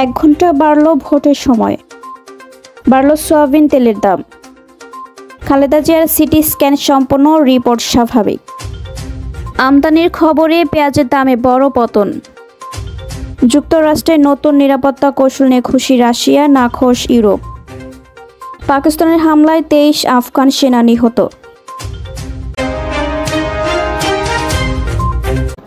1 ঘন্টা বাড়ল ভোটের সময়, বাড়ল সয়াবিন তেলের দাম। খালেদা জিয়ার সিটি স্ক্যান সম্পন্ন, রিপোর্ট স্বাভাবিক। আমদানির খবরে পেঁয়াজের দামে বড় পতন। যুক্তরাষ্ট্রের নতুন নিরাপত্তা কৌশল নিয়ে খুশি রাশিয়া, নাখোশ ইউরোপ। পাকিস্তানের হামলায় 23 আফগান সেনা নিহত।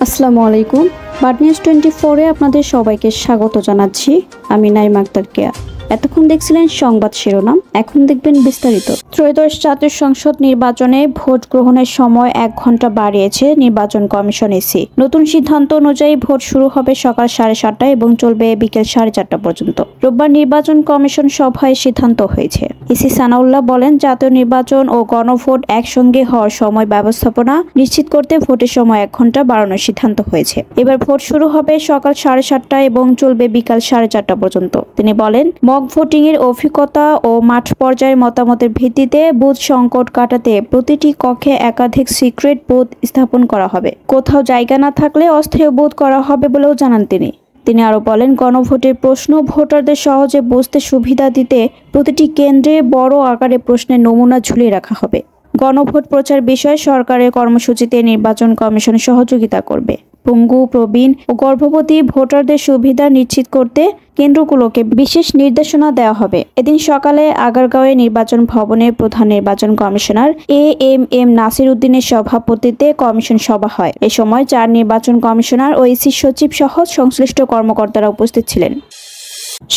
আসসালামু আলাইকুম। বার্ড নিউজ 24-এ আপনাদের সবাইকে স্বাগত জানাচ্ছি। আমি নাইমা আক্তার কেয়া। এতক্ষণ দেখছিলেন সংবাদ শিরোনাম, এখন দেখবেন বিস্তারিত। ত্রয়োদশ জাতীয় সংসদ নির্বাচনে ভোট গ্রহণের সময় 1 ঘন্টা বাড়িয়েছে নির্বাচন কমিশন ইসি। নতুন সিদ্ধান্ত অনুযায়ী ভোট শুরু হবে সকাল 7:30 এবং চলবে বিকেল 4:30 পর্যন্ত। রোববার নির্বাচন কমিশন সভায় সিদ্ধান্ত হয়েছে। ইসি সানাউল্লাহ বলেন, জাতীয় নির্বাচন ও গণভোট একসঙ্গে হওয়ার সময় ব্যবস্থাপনা নিশ্চিত করতে ভোটের সময় 1 ঘন্টা বাড়ানোর সিদ্ধান্ত হয়েছে। এবার ভোট শুরু হবে সকাল 7:30 এবং চলবে বিকাল 4:30 পর্যন্ত। তিনি বলেন, মক ভোটিং এর অভিজ্ঞতা ও মাঠ পর্যায়ের মতামতের ভিত্তিতে বুথ সংকট কাটাতে প্রতিটি কক্ষে একাধিক সিক্রেট বুথ স্থাপন করা হবে। কোথাও জায়গা না থাকলে অস্থায়ী বুথ করা হবে বলেও জানান তিনি আরো বলেন, গণভোটের প্রশ্ন ভোটারদের সহজে বুঝতে সুবিধা দিতে প্রতিটি কেন্দ্রে বড় আকারে প্রশ্নের নমুনা ঝুলিয়ে রাখা হবে। গণভোট প্রচার বিষয়ে সরকারের কর্মসূচিতে নির্বাচন কমিশন সহযোগিতা করবে। পঙ্গু, প্রবীণ ও গর্ভবতী ভোটারদের সুবিধা নিশ্চিত করতে কেন্দ্রগুলোকে বিশেষ নির্দেশনা দেওয়া হবে। এদিন সকালে আগারগাঁওয়ে নির্বাচন ভবনে প্রধান নির্বাচন কমিশনার এএমএম নাসির উদ্দিনের সভাপতিত্বে কমিশন সভা হয়। এ সময় 4 নির্বাচন কমিশনার ও ইসি সচিব সহ সংশ্লিষ্ট কর্মকর্তারা উপস্থিত ছিলেন।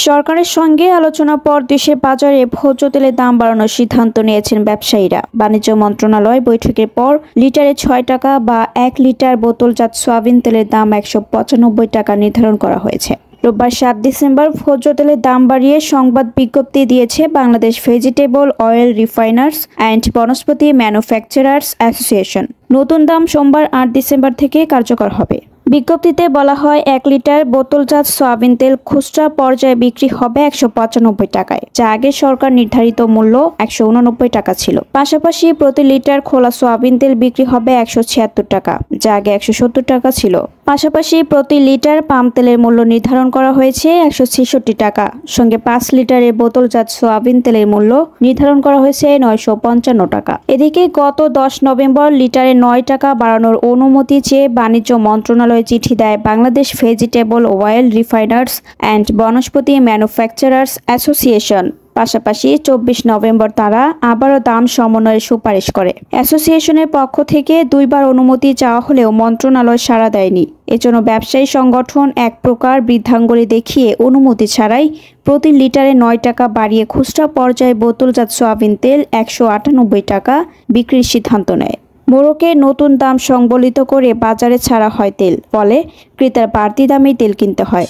সরকারের সঙ্গে আলোচনার পর দেশের বাজারে ভোজ্য তেলের দাম বাড়ানোর সিদ্ধান্ত নিয়েছেন ব্যবসায়ীরা। বাণিজ্য মন্ত্রণালয় বৈঠকের পর লিটারে 6 টাকা বা 1 লিটার বোতলজাত সয়াবিন তেলের দাম 195 টাকা নির্ধারণ করা হয়েছে। রোববার 7 ডিসেম্বর ভোজ্য তেলের দাম বাড়িয়ে সংবাদ বিজ্ঞপ্তি দিয়েছে Bangladesh vegetable oil refiners and Vanaspati manufacturers association. নতুন দাম সোমবার 8 ডিসেম্বর থেকে কার্যকর হবে। বিজ্ঞপ্তিতে বলা হয়, 1 লিটার বোতলজাত সয়াবিন তেল খুচরা পর্যায়ে বিক্রি হবে 195 টাকায়, যা আগে সরকার নির্ধারিত মূল্য 189 টাকা ছিল। পাশাপাশি প্রতি লিটার খোলা সয়াবিন তেল বিক্রি হবে 176 টাকা, যা আগে 170 টাকা ছিল। পাশাপাশি প্রতি লিটার পাম তেলের মূল্য নির্ধারণ করা হয়েছে 166 টাকা। সঙ্গে 5 লিটারের বোতলজাত সয়াবিন তেলের মূল্য নির্ধারণ করা হয়েছে 955 টাকা। এদিকে গত 10 নভেম্বর লিটারে 9 টাকা বাড়ানোর অনুমতি চেয়ে বাণিজ্য মন্ত্রণালয় চিঠি দেয় Bangladesh vegetable oil refiners and Vanaspati manufacturers association. পাশাপাশি 24 নভেম্বর তারা আবারও দাম সমন্বয়ের সুপারিশ করে। অ্যাসোসিয়েশনের পক্ষ থেকে 2 বার অনুমতি চাওয়া হলেও মন্ত্রণালয় সাড়া দেয়নি। এজন্য ব্যবসায়ী সংগঠন এক প্রকার বৃদ্ধাঙ্গুলি দেখিয়ে অনুমতি ছাড়াই প্রতি লিটারে 9 টাকা বাড়িয়ে খুচরা পর্যায়ে বোতলজাত সয়াবিন তেল 198 টাকা বিক্রির সিদ্ধান্ত নেয়। মোড়কে নতুন দাম সংবলিত করে বাজারে ছাড়া হয় তেল, ফলে ক্রেতার বাড়তি দামে তেল কিনতে হয়।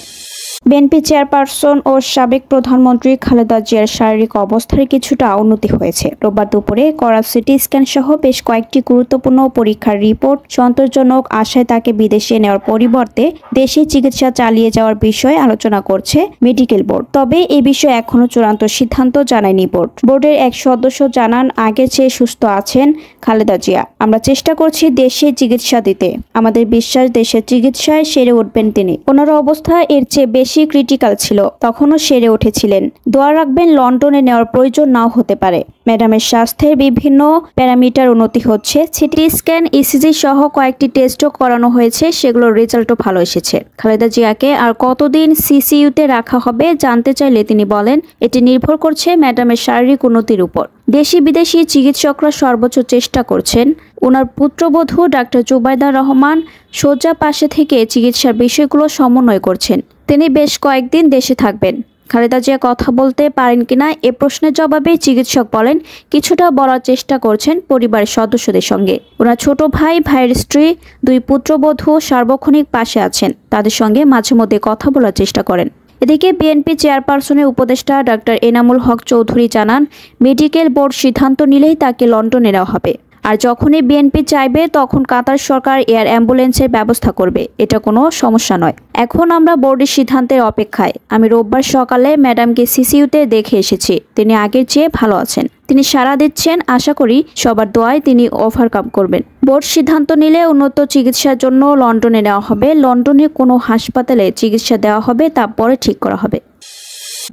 বিএনপি চেয়ারপারসন ও সাবেক প্রধানমন্ত্রী খালেদা জিয়ার শারীরিক অবস্থার কিছুটা উন্নতি হয়েছে। রোববার দুপুরে করা সিটি স্ক্যান সহ বেশ কয়েকটি গুরুত্বপূর্ণ পরীক্ষার রিপোর্ট সন্তোষজনক আশায় তাকে বিদেশে নেওয়ার পরিবর্তে দেশে চিকিৎসা চালিয়ে যাওয়ার বিষয়ে আলোচনা করছে মেডিকেল বোর্ড। তবে এ বিষয়ে এখনও চূড়ান্ত সিদ্ধান্ত জানায়নি বোর্ড। বোর্ডের এক সদস্য জানান, আগের চেয়ে সুস্থ আছেন খালেদা জিয়া। আমরা চেষ্টা করছি দেশে চিকিৎসা দিতে। আমাদের বিশ্বাস দেশের চিকিৎসায় সেরে উঠবেন তিনি। ওনার অবস্থা এর চেয়ে বেশি ক্রিটিক্যাল ছিল, তখনও সেরে উঠেছিলেন। দোয়া রাখবেন, লন্ডনে নেওয়ার প্রয়োজন নাও হতে পারে। ম্যাডামের স্বাস্থ্যের বিভিন্ন প্যারামিটার উন্নতি হচ্ছে। সিটি স্ক্যান, ইসিজি সহ কয়েকটি টেস্টও করানো হয়েছে, সেগুলোর রেজাল্টও ভালো এসেছে। খালেদা জিয়াকে আর কতদিন সিসিইউতে রাখা হবে জানতে চাইলে তিনি বলেন, এটি নির্ভর করছে ম্যাডামের শারীরিক উন্নতির উপর। দেশি বিদেশি চিকিৎসকরা সর্বোচ্চ চেষ্টা করছেন। ওনার পুত্রবধূ ডাক্তার জুবাইদা রহমান শয্যা পাশে থেকে চিকিৎসার বিষয়গুলো সমন্বয় করছেন। তিনি বেশ কয়েকদিন দেশে থাকবেন। খালেদা জিয়া কথা বলতে পারেন কিনা এ প্রশ্নের জবাবে চিকিৎসক বলেন, কিছুটা বলার চেষ্টা করছেন পরিবারের সদস্যদের সঙ্গে। ওনার ছোট ভাই, ভাইয়ের স্ত্রী, 2 পুত্রবধূ সার্বক্ষণিক পাশে আছেন, তাদের সঙ্গে মাঝে মধ্যে কথা বলার চেষ্টা করেন। এদিকে বিএনপি চেয়ারপারসনের উপদেষ্টা ডাক্তার এনামুল হক চৌধুরী জানান, মেডিকেল বোর্ড সিদ্ধান্ত নিলেই তাকে লন্ডনে নেওয়া হবে। আর যখনই বিএনপি চাইবে তখন কাতার সরকার এয়ার অ্যাম্বুলেন্সের ব্যবস্থা করবে, এটা কোনো সমস্যা নয়। এখন আমরা বোর্ডের সিদ্ধান্তের অপেক্ষায়। আমি রোববার সকালে ম্যাডামকে সিসিইউতে দেখে এসেছি, তিনি আগের চেয়ে ভালো আছেন। তিনি সাড়া দিচ্ছেন, আশা করি সবার দোয়ায় তিনি ওভারকাম করবেন। বোর্ড সিদ্ধান্ত নিলে উন্নত চিকিৎসার জন্য লন্ডনে নেওয়া হবে। লন্ডনে কোনো হাসপাতালে চিকিৎসা দেওয়া হবে তা পরে ঠিক করা হবে।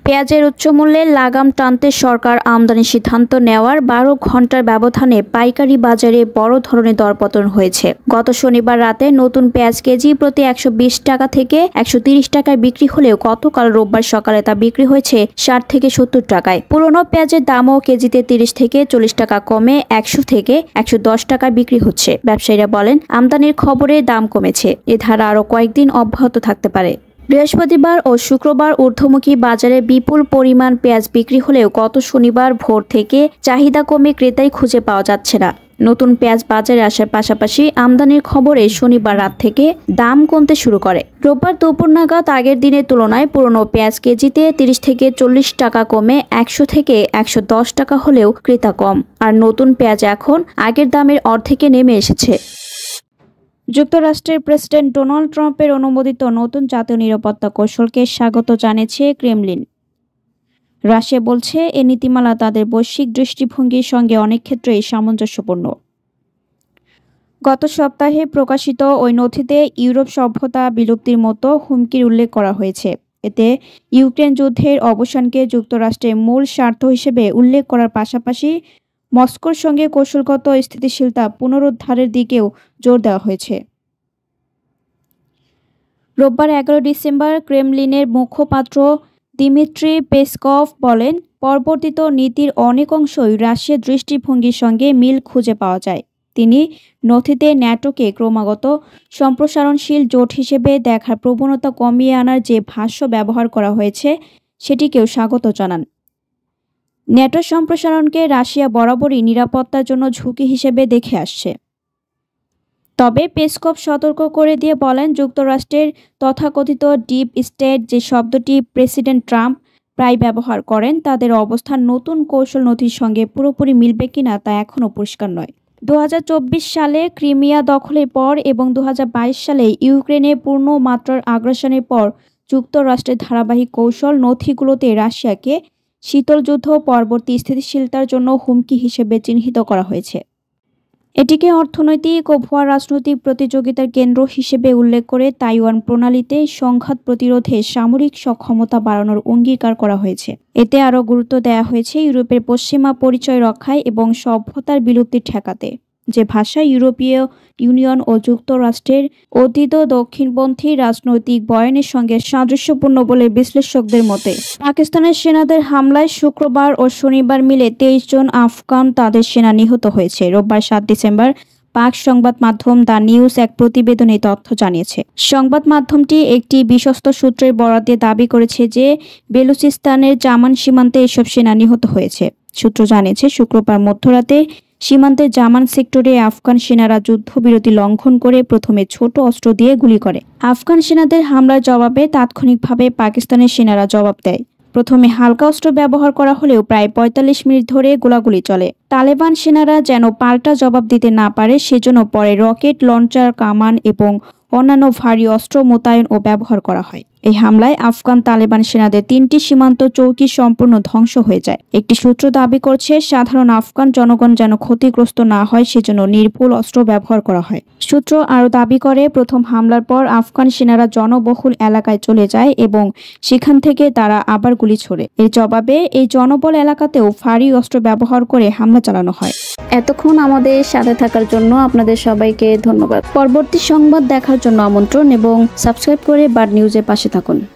পেঁয়াজের উচ্চ মূল্যের লাগাম টানতে সরকার আমদানির সিদ্ধান্ত নেওয়ার 12 ঘন্টার ব্যবধানে পাইকারি বাজারে বড় ধরনের দরপতন হয়েছে। গত শনিবার রাতে নতুন পেঁয়াজ কেজি প্রতি 120 টাকা থেকে 130 টাকায় বিক্রি হলেও গতকাল রোববার সকালে তা বিক্রি হয়েছে 60 থেকে 70 টাকায়। পুরনো পেঁয়াজের দামও কেজিতে 30 থেকে 40 টাকা কমে 100 থেকে 110 টাকায় বিক্রি হচ্ছে। ব্যবসায়ীরা বলেন, আমদানির খবরে দাম কমেছে। এ ধারা আরও কয়েকদিন অব্যাহত থাকতে পারে। বৃহস্পতিবার ও শুক্রবার ঊর্ধ্বমুখী বাজারে বিপুল পরিমাণ পেঁয়াজ বিক্রি হলেও গত শনিবার ভোর থেকে চাহিদা কমে ক্রেতাই খুঁজে পাওয়া যাচ্ছে না। নতুন পেঁয়াজ বাজারে আসার পাশাপাশি আমদানির খবরে শনিবার রাত থেকে দাম কমতে শুরু করে। রোববার দুপুর নাগাদ আগের দিনের তুলনায় পুরনো পেঁয়াজ কেজিতে 30 থেকে 40 টাকা কমে 100 থেকে 110 টাকা হলেও ক্রেতা কম। আর নতুন পেঁয়াজ এখন আগের দামের অর্ধেকে নেমে এসেছে। যুক্তরাষ্ট্রের প্রেসিডেন্ট ডোনাল্ড ট্রাম্পের অনুমোদিত নতুন জাতীয় নিরাপত্তা কৌশলকে স্বাগত জানিয়েছে ক্রেমলিন। রাশিয়া বলছে, এ নীতিমালা তাদের বৈশ্বিক দৃষ্টিভঙ্গির সঙ্গে অনেক ক্ষেত্রেই সামঞ্জস্যপূর্ণ। গত সপ্তাহে প্রকাশিত ওই নথিতে ইউরোপ সভ্যতা বিলুপ্তির মতো হুমকির উল্লেখ করা হয়েছে। এতে ইউক্রেন যুদ্ধের অবসানকে যুক্তরাষ্ট্রের মূল স্বার্থ হিসেবে উল্লেখ করার পাশাপাশি মস্কোর সঙ্গে কৌশলগত স্থিতিশীলতা পুনরুদ্ধারের দিকেও জোর দেওয়া হয়েছে। রোববার 11 ডিসেম্বর ক্রেমলিনের মুখপাত্র দিমিত্রি পেসকভ বলেন, পরিবর্তিত নীতির অনেক অংশই রাশিয়ার দৃষ্টিভঙ্গির সঙ্গে মিল খুঁজে পাওয়া যায়। তিনি নথিতে ন্যাটোকে ক্রমাগত সম্প্রসারণশীল জোট হিসেবে দেখার প্রবণতা কমিয়ে আনার যে ভাষ্য ব্যবহার করা হয়েছে সেটিকেও স্বাগত জানান। ন্যাটো সম্প্রসারণকে রাশিয়া বরাবরই নিরাপত্তার জন্য ঝুঁকি হিসেবে দেখে আসছে। তবে পেসকভ সতর্ক করে দিয়ে বলেন, যুক্তরাষ্ট্রের তথাকথিত ডিপ স্টেট যে শব্দটি প্রেসিডেন্ট ট্রাম্প প্রায় ব্যবহার করেন, তাদের অবস্থান নতুন কৌশল নথির সঙ্গে পুরোপুরি মিলবে কিনা তা এখনও পরিষ্কার নয়। 2024 সালে ক্রিমিয়া দখলের পর এবং 2022 সালে ইউক্রেনে পূর্ণ মাত্রার আগ্রাসনের পর যুক্তরাষ্ট্রের ধারাবাহিক কৌশল নথিগুলোতে রাশিয়াকে শীতল যুদ্ধ পরবর্তী স্থিতিশীলতার জন্য হুমকি হিসেবে চিহ্নিত করা হয়েছে। এটিকে অর্থনৈতিক ও ভুয়া রাজনৈতিক প্রতিযোগিতার কেন্দ্র হিসেবে উল্লেখ করে তাইওয়ান প্রণালীতে সংঘাত প্রতিরোধে সামরিক সক্ষমতা বাড়ানোর অঙ্গীকার করা হয়েছে। এতে আরও গুরুত্ব দেওয়া হয়েছে ইউরোপের পশ্চিমা পরিচয় রক্ষায় এবং সভ্যতার বিলুপ্তি ঠেকাতে, যে ভাষা ইউরোপীয় ইউনিয়ন ও যুক্তরাষ্ট্রের অতীত দক্ষিণপন্থী রাজনৈতিক বয়ানের সঙ্গে সাদৃশ্যপূর্ণ বলে বিশ্লেষকদের মতে। পাকিস্তানের সেনাদের হামলায় শুক্রবার ও শনিবার মিলে 23 জন আফগান তাদের সেনা নিহত হয়েছে। রোববার 7 ডিসেম্বর পাক সংবাদ মাধ্যম দ্য নিউজ এক প্রতিবেদনে তথ্য জানিয়েছে। সংবাদ মাধ্যমটি একটি বিশ্বস্ত সূত্রের বরাত দিয়ে দাবি করেছে যে বেলুচিস্তানের জামান সীমান্তে এসব সেনা নিহত হয়েছে। সূত্র জানিয়েছে, শুক্রবার মধ্যরাতে সীমান্তের জামান সেক্টরে আফগান সেনারা যুদ্ধবিরতি লঙ্ঘন করে প্রথমে ছোট অস্ত্র দিয়ে গুলি করে। আফগান সেনাদের হামলার জবাবে তাৎক্ষণিকভাবে পাকিস্তানের সেনারা জবাব দেয়। প্রথমে হালকা অস্ত্র ব্যবহার করা হলেও প্রায় 45 মিনিট ধরে গোলাগুলি চলে। তালেবান সেনারা যেন পাল্টা জবাব দিতে না পারে সেজন্য পরে রকেট লঞ্চার, কামান এবং অন্যান্য ভারী অস্ত্র মোতায়েন ও ব্যবহার করা হয়। এই হামলায় আফগান তালেবান সেনাদের 3টি সীমান্ত চৌকি সম্পূর্ণ ধ্বংস হয়ে যায়। একটি সূত্র দাবি করছে, সাধারণ আফগান জনগণ যেন ক্ষতিগ্রস্ত না হয় সেজন্য নির্ভুল অস্ত্র ব্যবহার করা হয়। সূত্র আরও দাবি করে, প্রথম হামলার পর আফগান সেনারা জনবহুল এলাকায় চলে যায় এবং সেখান থেকে তারা আবার গুলি ছোড়ে। এর জবাবে এই জনবল এলাকাতেও ভারী অস্ত্র ব্যবহার করে হামলা চালানো হয়। এতক্ষণ আমাদের সাথে থাকার জন্য আপনাদের সবাইকে ধন্যবাদ। পরবর্তী সংবাদ দেখার জন্য আমন্ত্রণ এবং সাবস্ক্রাইব করে বার্ড নিউজের পাশে থাকুন।